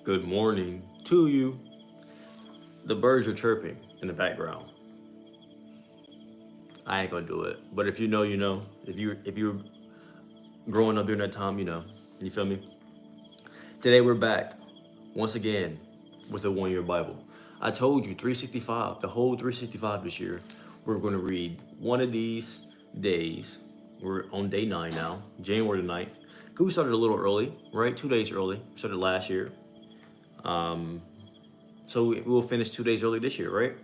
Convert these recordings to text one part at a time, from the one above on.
Good morning to you. The birds are chirping in the background. I ain't gonna do it, but if you know, you know. If you were growing up during that time, you know. You feel me? Today we're back once again with a one-year Bible. I told you 365, the whole 365 this year. We're gonna read one of these days. We're on day 9 now, January the 9th. Cause we started a little early, right? 2 days early. Started last year. So we'll finish 2 days early this year, right?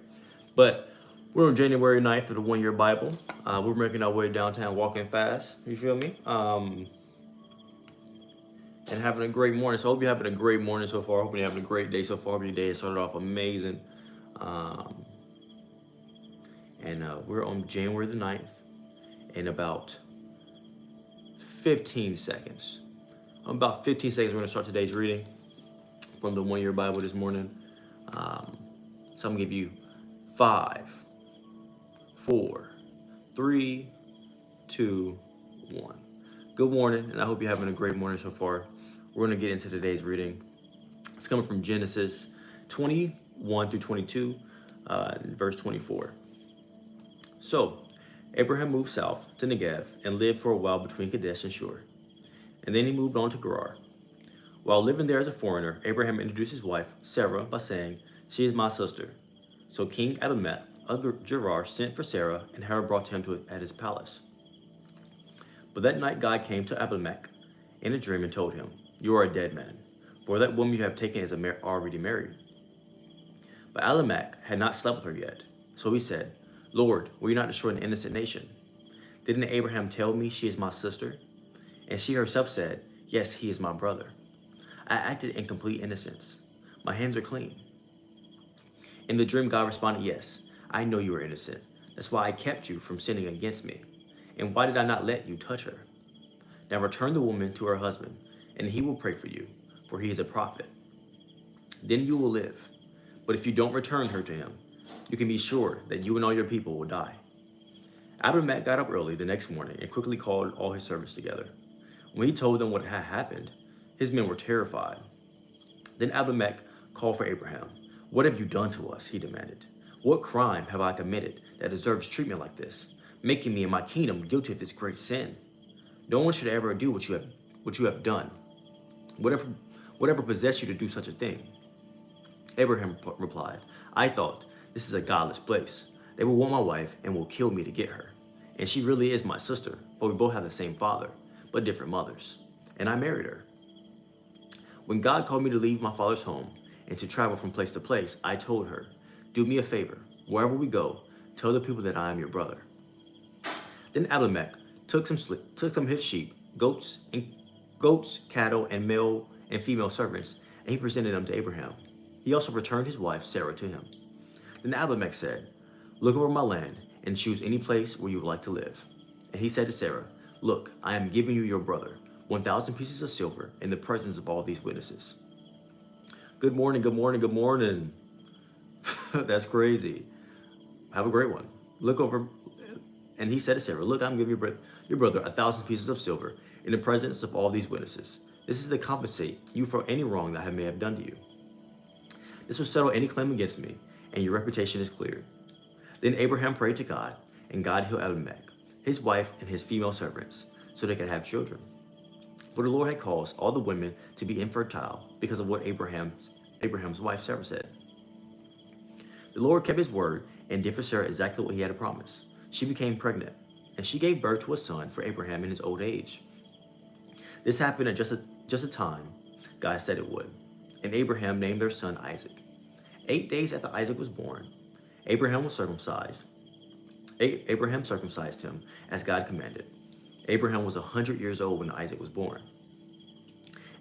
But we're on January 9th for the one-year Bible. We're making our way downtown, walking fast. You feel me? And having a great morning. So I hope you're having a great morning so far. I hope you're having a great day so far. Your day has started off amazing. Um, and we're on January the 9th in about 15 seconds. About 15 seconds, we're gonna start today's reading from the one-year Bible this morning. So I'm gonna give you 5, 4, 3, 2, 1. Good morning, and I hope you're having a great morning so far. We're going to get into today's reading. It's coming from Genesis 21 through 22, verse 24. So, Abraham moved south to Negev and lived for a while between Kadesh and Shur. And then he moved on to Gerar. While living there as a foreigner, Abraham introduced his wife, Sarah, by saying, "She is my sister." So King Abimelech of Gerar sent for Sarah and had her brought to him at his palace. But that night God came to Abimelech in a dream and told him, "You are a dead man, for that woman you have taken is already married." But Abimelech had not slept with her yet. So he said, "Lord, will you not destroy an innocent nation? Didn't Abraham tell me she is my sister?" And she herself said, "Yes, he is my brother. I acted in complete innocence. My hands are clean." In the dream, God responded, "Yes, I know you are innocent. That's why I kept you from sinning against me. And why did I not let you touch her? Now return the woman to her husband, and he will pray for you, for he is a prophet. Then you will live. But if you don't return her to him, you can be sure that you and all your people will die." Abimelech got up early the next morning and quickly called all his servants together. When he told them what had happened, his men were terrified. Then Abimelech called for Abraham. "What have you done to us?" he demanded. "What crime have I committed that deserves treatment like this, making me and my kingdom guilty of this great sin? No one should ever do what you have done. Whatever possessed you to do such a thing?" Abraham replied, "I thought, this is a godless place. They will want my wife and will kill me to get her. And she really is my sister, for we both have the same father, but different mothers. And I married her. When God called me to leave my father's home and to travel from place to place, I told her, 'Do me a favor. Wherever we go, tell the people that I am your brother.' Then Abimelech took some of his sheep, goats, cattle, and male and female servants, and he presented them to Abraham. He also returned his wife Sarah to him. Then Abimelech said, 'Look over my land and choose any place where you would like to live.' And he said to Sarah, 'Look, I am giving you your brother, 1,000 pieces of silver in the presence of all these witnesses.'" Good morning, good morning, good morning. That's crazy. Have a great one. Look over, and he said to Sarah, "Look, I'm giving your brother 1,000 pieces of silver in the presence of all these witnesses. This is to compensate you for any wrong that I may have done to you. This will settle any claim against me, and your reputation is cleared." Then Abraham prayed to God, and God healed Abimelech, his wife, and his female servants, so they could have children. For the Lord had caused all the women to be infertile because of what Abraham's wife Sarah said. The Lord kept his word and did for Sarah exactly what he had promised. She became pregnant, and she gave birth to a son for Abraham in his old age. This happened at just a time God said it would, and Abraham named their son Isaac. 8 days after Isaac was born, Abraham was circumcised. Abraham circumcised him as God commanded. Abraham was 100 years old when Isaac was born.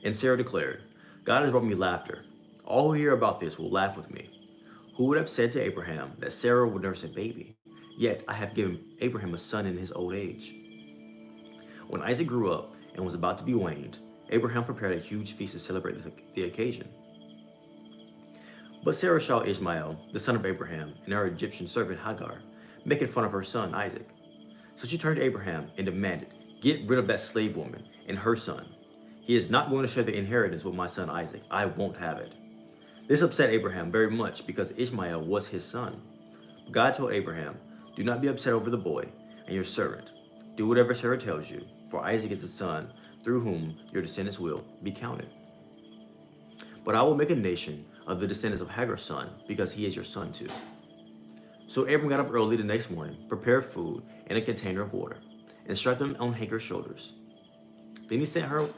And Sarah declared, "God has brought me laughter. All who hear about this will laugh with me. Who would have said to Abraham that Sarah would nurse a baby? Yet I have given Abraham a son in his old age." When Isaac grew up and was about to be weaned, Abraham prepared a huge feast to celebrate the occasion. But Sarah saw Ishmael, the son of Abraham, and her Egyptian servant Hagar, making fun of her son Isaac. So she turned to Abraham and demanded, "Get rid of that slave woman and her son." He is not going to share the inheritance with my son Isaac. I won't have it. This upset Abraham very much because Ishmael was his son. God told Abraham, do not be upset over the boy and your servant. Do whatever Sarah tells you, for Isaac is the son through whom your descendants will be counted. But I will make a nation of the descendants of Hagar's son, because he is your son too. So Abram got up early the next morning, prepared food and a container of water, and strapped them on Hagar's shoulders. Then he sent her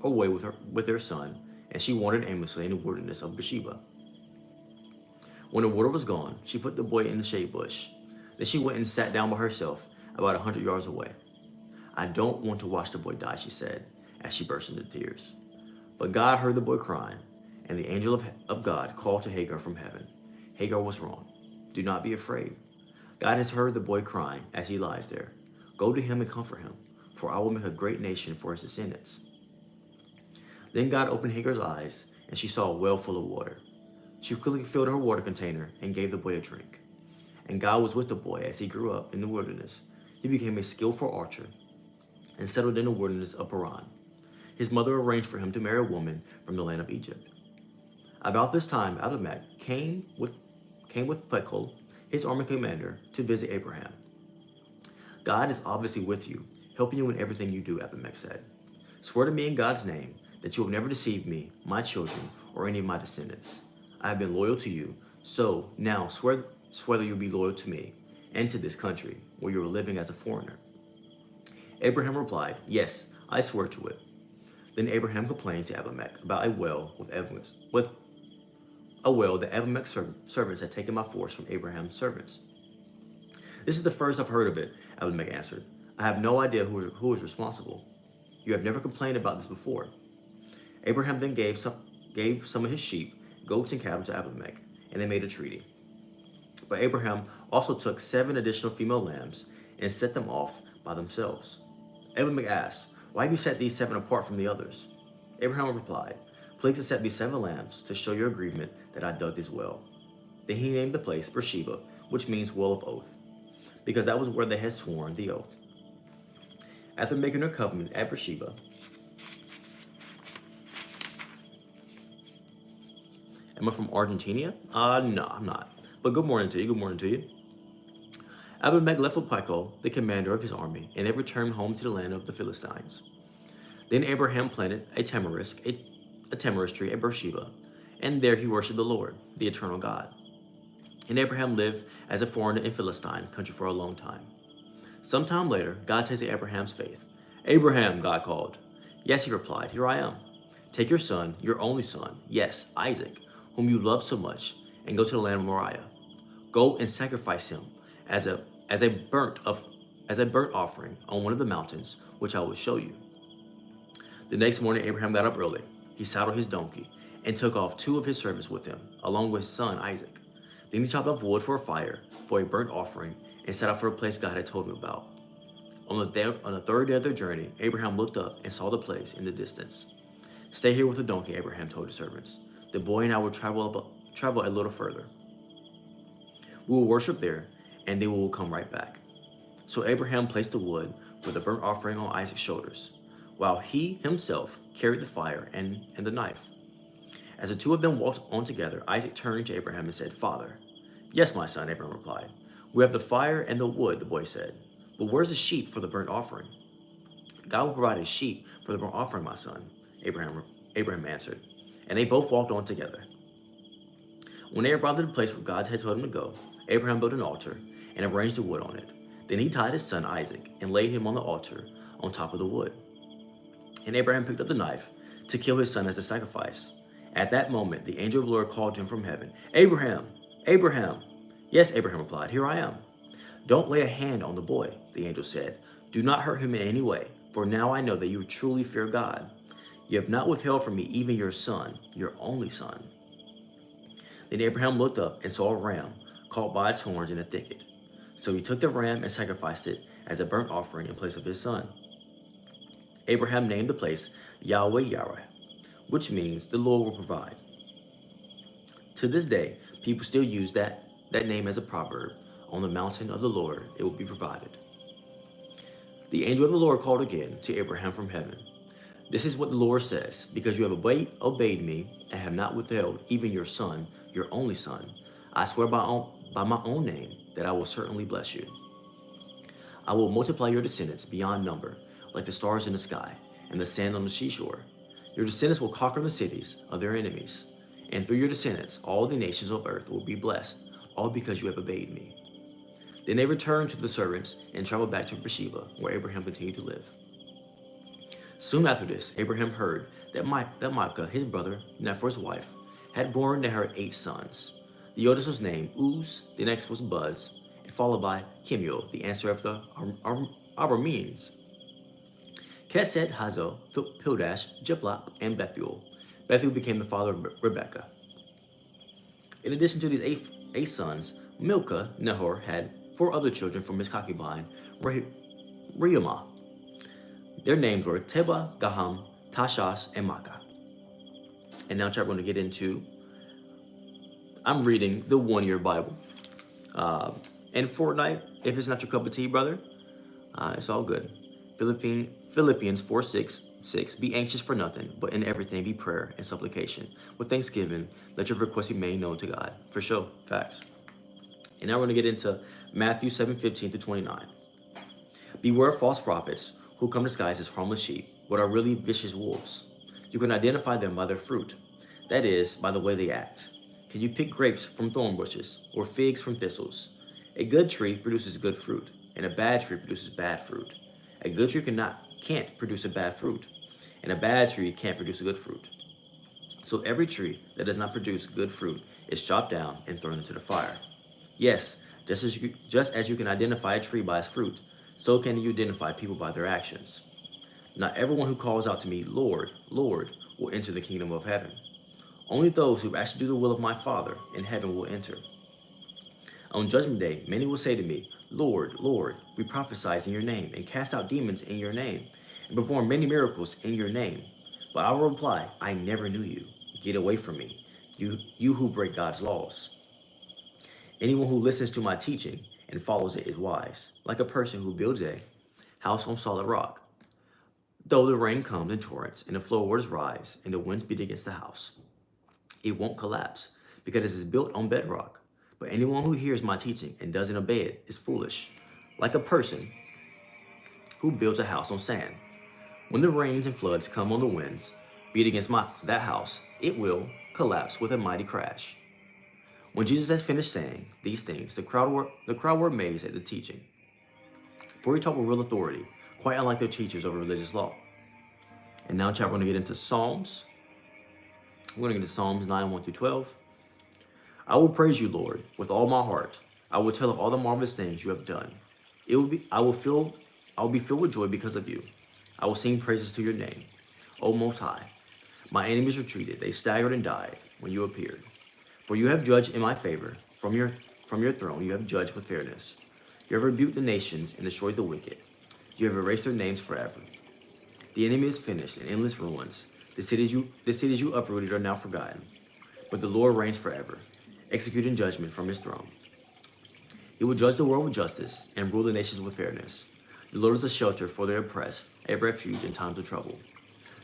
away with their son, and she wandered aimlessly in the wilderness of Beersheba. When the water was gone, she put the boy in the shade bush. Then she went and sat down by herself about 100 yards away. I don't want to watch the boy die, she said, as she burst into tears. But God heard the boy crying, and the angel of God called to Hagar from heaven. Hagar was wrong. Do not be afraid. God has heard the boy crying as he lies there. Go to him and comfort him, for I will make a great nation for his descendants. Then God opened Hagar's eyes, and she saw a well full of water. She quickly filled her water container and gave the boy a drink. And God was with the boy as he grew up in the wilderness. He became a skillful archer and settled in the wilderness of Paran. His mother arranged for him to marry a woman from the land of Egypt. About this time, Abimelech came with Phicol, his army commander, to visit Abraham. God is obviously with you, helping you in everything you do, Abimelech said. Swear to me in God's name that you will never deceive me, my children, or any of my descendants. I have been loyal to you, so now swear that you'll be loyal to me and to this country where you are living as a foreigner. Abraham replied, yes, I swear to it. Then Abraham complained to Abimelech about a well that Abimelech's servants had taken by force from Abraham's servants. This is the first I've heard of it, Abimelech answered. I have no idea who is responsible. You have never complained about this before. Abraham then gave some of his sheep, goats, and cattle to Abimelech, and they made a treaty. But Abraham also took 7 additional female lambs and set them off by themselves. Abimelech asked, why have you set these 7 apart from the others? Abraham replied, please accept these 7 lambs to show your agreement that I dug this well. Then he named the place Beersheba, which means well of oath, because that was where they had sworn the oath. After making their covenant at Beersheba, am I from Argentina? No, I'm not. But good morning to you. Good morning to you. Abimelech left with Phicol, the commander of his army, and they returned home to the land of the Philistines. Then Abraham planted a tamarisk tree at Beersheba, and there he worshipped the Lord, the eternal God. And Abraham lived as a foreigner in Philistine country for a long time. Sometime later, God tested Abraham's faith. Abraham, God called. Yes, he replied, here I am. Take your son, your only son, yes, Isaac, whom you love so much, and go to the land of Moriah. Go and sacrifice him as a burnt offering on one of the mountains, which I will show you. The next morning, Abraham got up early. He saddled his donkey and took off 2 of his servants with him, along with his son Isaac. Then he chopped off wood for a fire, for a burnt offering, and set out for a place God had told him about. On the 3rd day of their journey, Abraham looked up and saw the place in the distance. Stay here with the donkey, Abraham told his servants. The boy and I will travel a little further. We will worship there, and then we will come right back. So Abraham placed the wood with the burnt offering on Isaac's shoulders, while he himself carried the fire and the knife. As the 2 of them walked on together, Isaac turned to Abraham and said, Father. Yes, my son, Abraham replied. We have the fire and the wood, the boy said. But where's the sheep for the burnt offering? God will provide a sheep for the burnt offering, my son, Abraham answered. And they both walked on together. When they arrived at the place where God had told him to go, Abraham built an altar and arranged the wood on it. Then he tied his son Isaac and laid him on the altar on top of the wood. And Abraham picked up the knife to kill his son as a sacrifice. At that moment, the angel of the Lord called to him from heaven, Abraham, Abraham. Yes, Abraham replied, here I am. Don't lay a hand on the boy, the angel said. Do not hurt him in any way, for now I know that you truly fear God. You have not withheld from me even your son, your only son. Then Abraham looked up and saw a ram caught by its horns in a thicket. So he took the ram and sacrificed it as a burnt offering in place of his son. Abraham named the place Yahweh Yireh, which means the Lord will provide. To this day, people still use that name as a proverb. On the mountain of the Lord, it will be provided. The angel of the Lord called again to Abraham from heaven. This is what the Lord says, because you have obeyed me and have not withheld even your son, your only son. I swear by my own name that I will certainly bless you. I will multiply your descendants beyond number, like the stars in the sky and the sand on the seashore. Your descendants will conquer the cities of their enemies, and through your descendants all the nations of earth will be blessed, all because you have obeyed me. Then they returned to the servants and traveled back to Beersheba, where Abraham continued to live. Soon after this, Abraham heard that Micah, his brother, Nephor's wife, had borne to her 8 sons. The oldest was named Uz, the next was Buz, and followed by Kemuel, the answer of the Arameans. Kesed, Hazo, Pildash, Jiplap, and Bethuel. Bethuel became the father of Rebekah. In addition to these eight sons, Milcah, Nahor, had 4 other children from his concubine, Reumah. Their names were Teba, Gaham, Tashas, and Makkah. And now, we're going to get into, I'm reading the one-year Bible. And Fortnite, if it's not your cup of tea, brother, it's all good. Philippians 4:6, be anxious for nothing, but in everything be prayer and supplication. With thanksgiving, let your requests be made known to God. For sure, facts. And now we're going to get into Matthew 7:15-29. Beware of false prophets who come disguised as harmless sheep, but are really vicious wolves. You can identify them by their fruit, that is, by the way they act. Can you pick grapes from thorn bushes or figs from thistles? A good tree produces good fruit, and a bad tree produces bad fruit. A good tree can't produce a bad fruit, and a bad tree can't produce a good fruit. So every tree that does not produce good fruit is chopped down and thrown into the fire. Yes, just as you can identify a tree by its fruit, so can you identify people by their actions. Not everyone who calls out to me, Lord, Lord, will enter the kingdom of heaven. Only those who actually do the will of my Father in heaven will enter. On Judgment Day, many will say to me, Lord, Lord, we prophesied in your name and cast out demons in your name and performed many miracles in your name. But I will reply, I never knew you. Get away from me, you who break God's laws. Anyone who listens to my teaching and follows it is wise, like a person who builds a house on solid rock. Though the rain comes in torrents and the flow of waters rise and the winds beat against the house, it won't collapse because it is built on bedrock. But anyone who hears my teaching and doesn't obey it is foolish, like a person who builds a house on sand. When the rains and floods come on the winds, beat against that house, it will collapse with a mighty crash. When Jesus has finished saying these things, the crowd were amazed at the teaching, for he taught with real authority, quite unlike their teachers of religious law. And now, we're going to get into Psalms. We're going to get into Psalms 9:1-12. I will praise you, Lord, with all my heart. I will tell of all the marvelous things you have done. I will be filled with joy because of you. I will sing praises to your name, O Most High. My enemies retreated; they staggered and died when you appeared. For you have judged in my favor. From your throne you have judged with fairness. You have rebuked the nations and destroyed the wicked. You have erased their names forever. The enemy is finished in endless ruins. The cities you uprooted are now forgotten. But the Lord reigns forever, executing judgment from his throne. He will judge the world with justice and rule the nations with fairness. The Lord is a shelter for the oppressed, a refuge in times of trouble.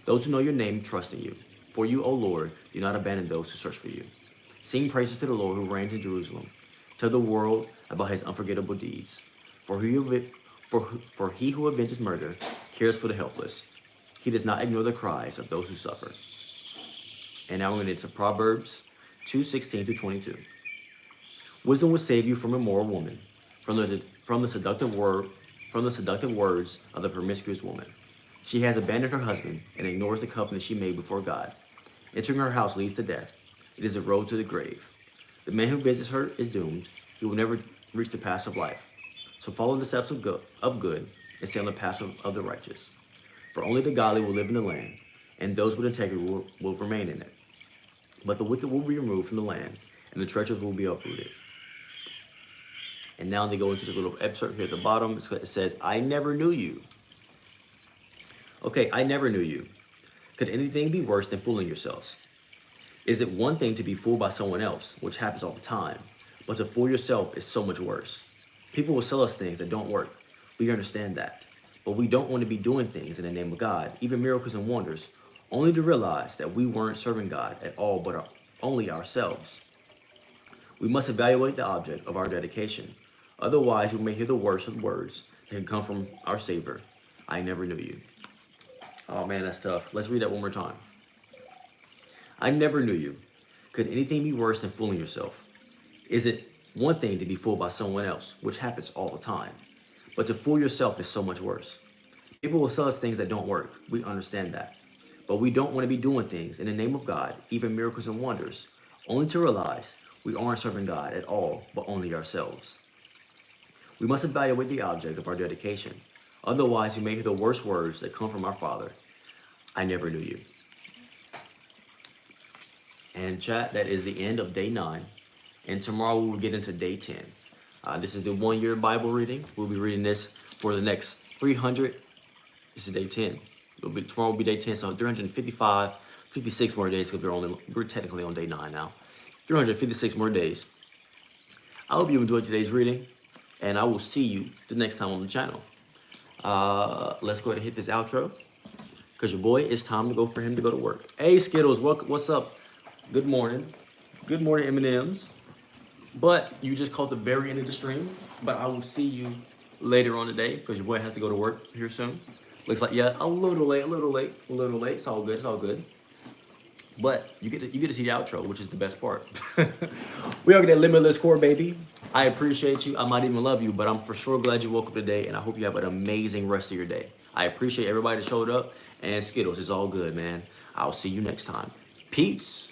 Those who know your name trust in you. For you, O Lord, do not abandon those who search for you. Sing praises to the Lord who reigns in Jerusalem. Tell the world about his unforgettable deeds. For he who avenges murder cares for the helpless. He does not ignore the cries of those who suffer. And now we're going to get to Proverbs 2:16-22. Wisdom will save you from a immoral woman, from the seductive words of the promiscuous woman. She has abandoned her husband and ignores the covenant she made before God. Entering her house leads to death. It is a road to the grave. The man who visits her is doomed. He will never reach the path of life. So follow the steps of good and stay on the path of the righteous. For only the godly will live in the land, and those with integrity will remain in it. But the wicked will be removed from the land, and the treacherous will be uprooted. And now they go into this little excerpt here at the bottom. It says, I never knew you. Okay, I never knew you. Could anything be worse than fooling yourselves? Is it one thing to be fooled by someone else, which happens all the time, but to fool yourself is so much worse. People will sell us things that don't work. We understand that. But we don't want to be doing things in the name of God, even miracles and wonders, only to realize that we weren't serving God at all, but only ourselves. We must evaluate the object of our dedication. Otherwise, we may hear the worst of words that can come from our Savior. I never knew you. Oh man, that's tough. Let's read that one more time. I never knew you. Could anything be worse than fooling yourself? Is it one thing to be fooled by someone else, which happens all the time, but to fool yourself is so much worse. People will sell us things that don't work. We understand that. But we don't want to be doing things in the name of God, even miracles and wonders, only to realize we aren't serving God at all, but only ourselves. We must evaluate the object of our dedication. Otherwise, we may hear the worst words that come from our Father. I never knew you. And chat, that is the end of day 9. And tomorrow we will get into day 10. This is the 1 year Bible reading. We'll be reading this for the next 300. This is day 10. Tomorrow will be day 10, so 355, 56 more days because we're technically on day 9 now. 356 more days. I hope you enjoyed today's reading, and I will see you the next time on the channel. Let's go ahead and hit this outro because your boy, it's time to go for him to go to work. Hey Skittles, what's up? Good morning. Good morning, M&Ms. But you just caught the very end of the stream. But I will see you later on today because your boy has to go to work here soon. Looks like, yeah, a little late. It's all good. But you get to see the outro, which is the best part. We are getting limitless core, baby. I appreciate you. I might even love you, but I'm for sure glad you woke up today, and I hope you have an amazing rest of your day. I appreciate everybody that showed up, and Skittles, it's all good, man. I'll see you next time. Peace.